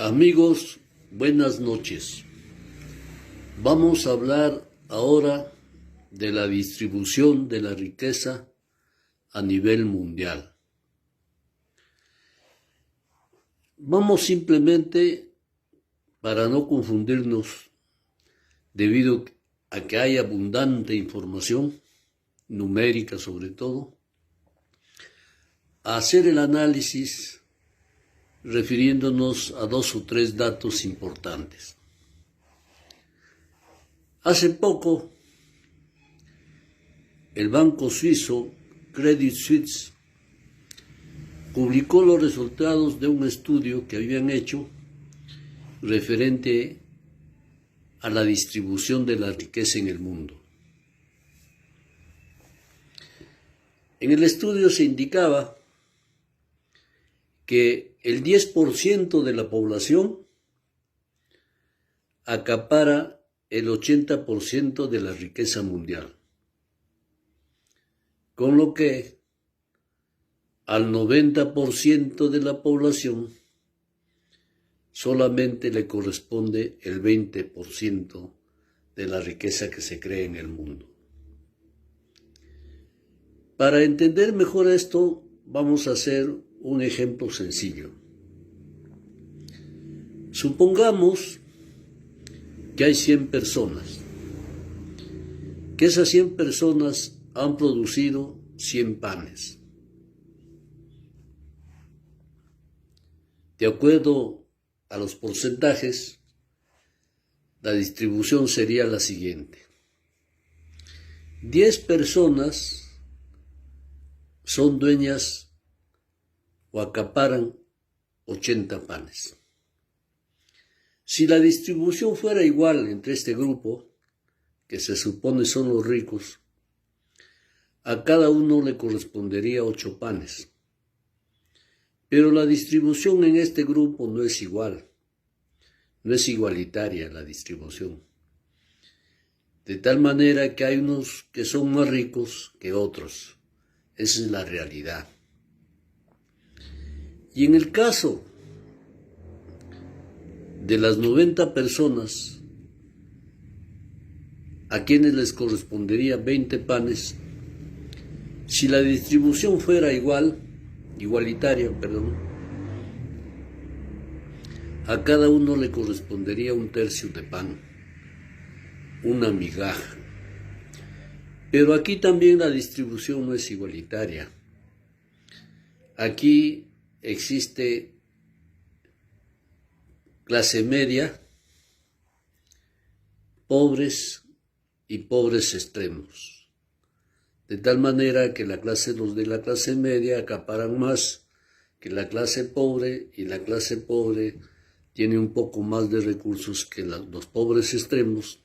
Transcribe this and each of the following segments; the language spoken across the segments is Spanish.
Amigos, buenas noches. Vamos a hablar ahora de la distribución de la riqueza a nivel mundial. Vamos simplemente, para no confundirnos, debido a que hay abundante información, numérica sobre todo, a hacer el análisis refiriéndonos a 2 o 3 datos importantes. Hace poco, el banco suizo Credit Suisse publicó los resultados de un estudio que habían hecho referente a la distribución de la riqueza en el mundo. En el estudio se indicaba que el 10% de la población acapara el 80% de la riqueza mundial, con lo que al 90% de la población solamente le corresponde el 20% de la riqueza que se crea en el mundo. Para entender mejor esto, vamos a hacer un ejemplo sencillo. Supongamos que hay 100 personas, que esas 100 personas han producido 100 panes. De acuerdo a los porcentajes, la distribución sería la siguiente. 10 personas son dueñas o acaparan 80 panes. Si la distribución fuera igual entre este grupo, que se supone son los ricos, a cada uno le correspondería 8 panes. Pero la distribución en este grupo no es igual, no es igualitaria la distribución. De tal manera que hay unos que son más ricos que otros. Esa es la realidad. Y en el caso de las 90 personas a quienes les correspondería 20 panes, si la distribución fuera igualitaria, a cada uno le correspondería 1/3 de pan, una migaja. Pero aquí también la distribución no es igualitaria. Aquí existe clase media, pobres y pobres extremos. De tal manera que los de la clase media acaparan más que la clase pobre, y la clase pobre tiene un poco más de recursos que los pobres extremos.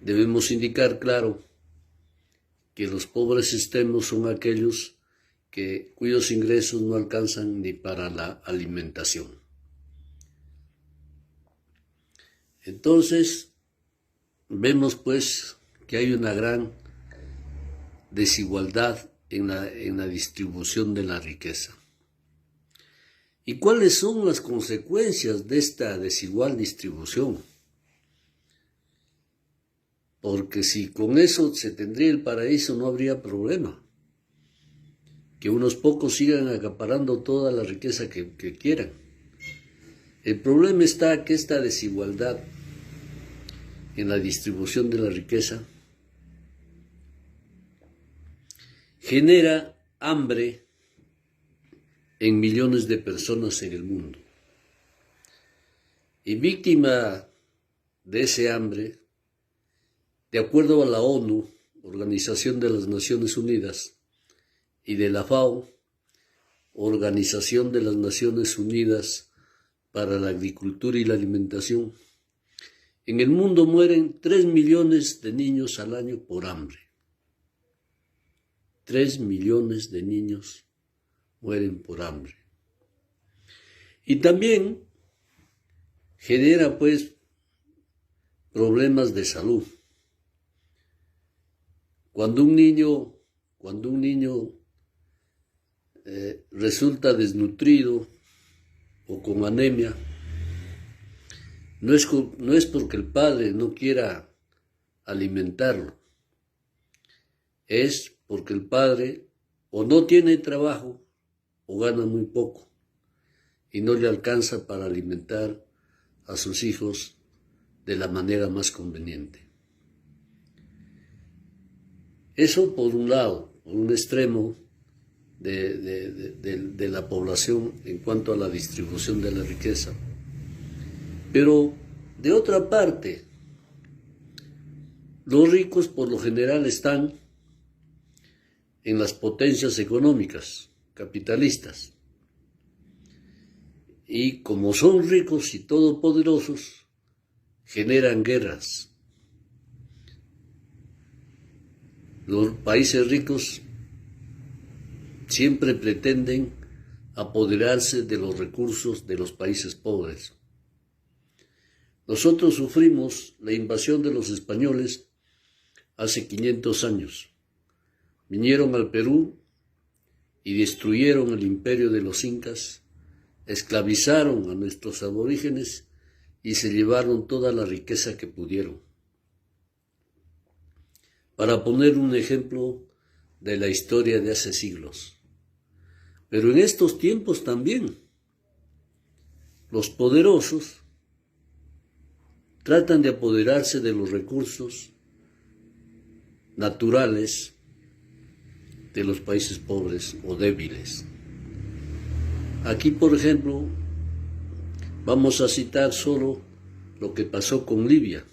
Debemos indicar claro que los pobres extremos son aquellos cuyos ingresos no alcanzan ni para la alimentación. Entonces, vemos pues que hay una gran desigualdad en la distribución de la riqueza. ¿Y cuáles son las consecuencias de esta desigual distribución? Porque si con eso se tendría el paraíso, no habría problema. Que unos pocos sigan acaparando toda la riqueza que quieran. El problema está que esta desigualdad en la distribución de la riqueza genera hambre en millones de personas en el mundo. Y víctima de ese hambre, de acuerdo a la ONU, Organización de las Naciones Unidas, y de la FAO, Organización de las Naciones Unidas para la Agricultura y la Alimentación, en el mundo mueren 3 millones de niños al año por hambre. 3 millones de niños mueren por hambre. Y también genera pues problemas de salud. Cuando un niño resulta desnutrido, o con anemia, no es porque el padre no quiera alimentarlo, es porque el padre o no tiene trabajo o gana muy poco y no le alcanza para alimentar a sus hijos de la manera más conveniente. Eso por un lado, por un extremo de la población en cuanto a la distribución de la riqueza. Pero de otra parte, los ricos por lo general están en las potencias económicas, capitalistas. Y como son ricos y todopoderosos, generan guerras. Los países ricos siempre pretenden apoderarse de los recursos de los países pobres. Nosotros sufrimos la invasión de los españoles hace 500 años. Vinieron al Perú y destruyeron el imperio de los incas, esclavizaron a nuestros aborígenes y se llevaron toda la riqueza que pudieron. Para poner un ejemplo de la historia de hace siglos. Pero en estos tiempos también, los poderosos tratan de apoderarse de los recursos naturales de los países pobres o débiles. Aquí, por ejemplo, vamos a citar solo lo que pasó con Libia.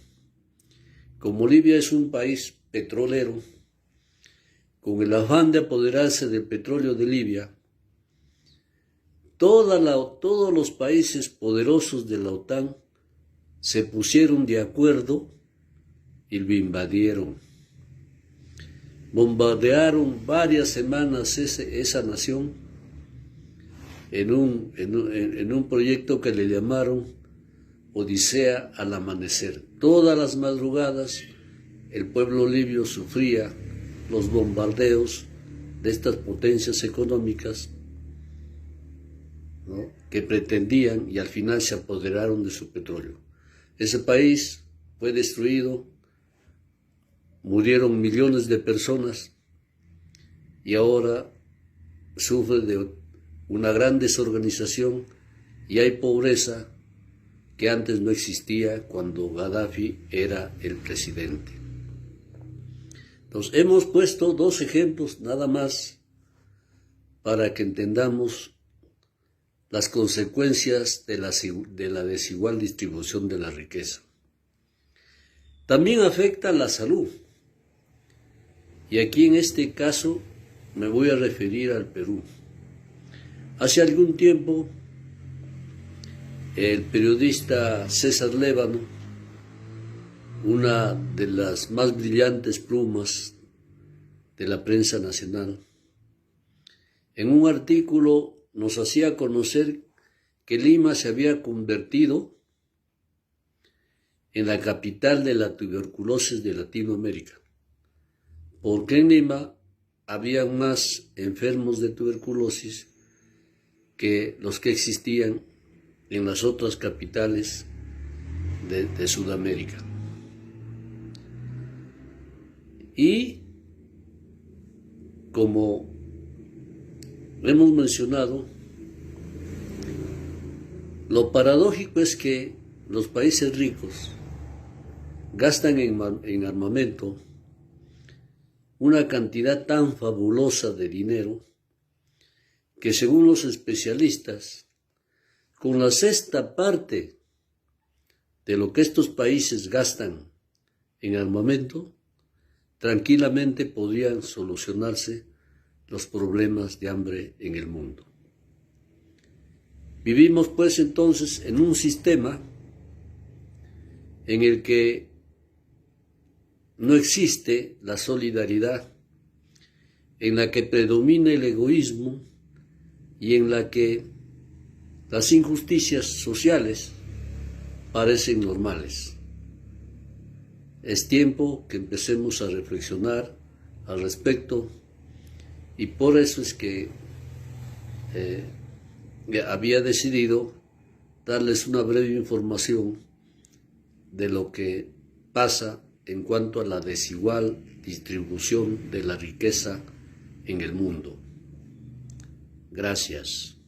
Como Libia es un país petrolero, con el afán de apoderarse del petróleo de Libia, todos los países poderosos de la OTAN se pusieron de acuerdo y lo invadieron. Bombardearon varias semanas esa nación en un proyecto que le llamaron Odisea al amanecer. Todas las madrugadas el pueblo libio sufría los bombardeos de estas potencias económicas, ¿no?, que pretendían y al final se apoderaron de su petróleo. Ese país fue destruido, murieron millones de personas y ahora sufre de una gran desorganización y hay pobreza que antes no existía cuando Gaddafi era el presidente. Entonces, hemos puesto dos ejemplos nada más para que entendamos las consecuencias de la desigual distribución de la riqueza. También afecta a la salud. Y aquí en este caso me voy a referir al Perú. Hace algún tiempo, el periodista César Lévano, una de las más brillantes plumas de la prensa nacional, en un artículo nos hacía conocer que Lima se había convertido en la capital de la tuberculosis de Latinoamérica, porque en Lima había más enfermos de tuberculosis que los que existían en las otras capitales de Sudamérica. Y como hemos mencionado, lo paradójico es que los países ricos gastan en armamento una cantidad tan fabulosa de dinero que, según los especialistas, con la sexta parte de lo que estos países gastan en armamento, tranquilamente podrían solucionarse los problemas de hambre en el mundo. Vivimos pues entonces en un sistema en el que no existe la solidaridad, en la que predomina el egoísmo y en la que las injusticias sociales parecen normales. Es tiempo que empecemos a reflexionar al respecto y por eso es que había decidido darles una breve información de lo que pasa en cuanto a la desigual distribución de la riqueza en el mundo. Gracias.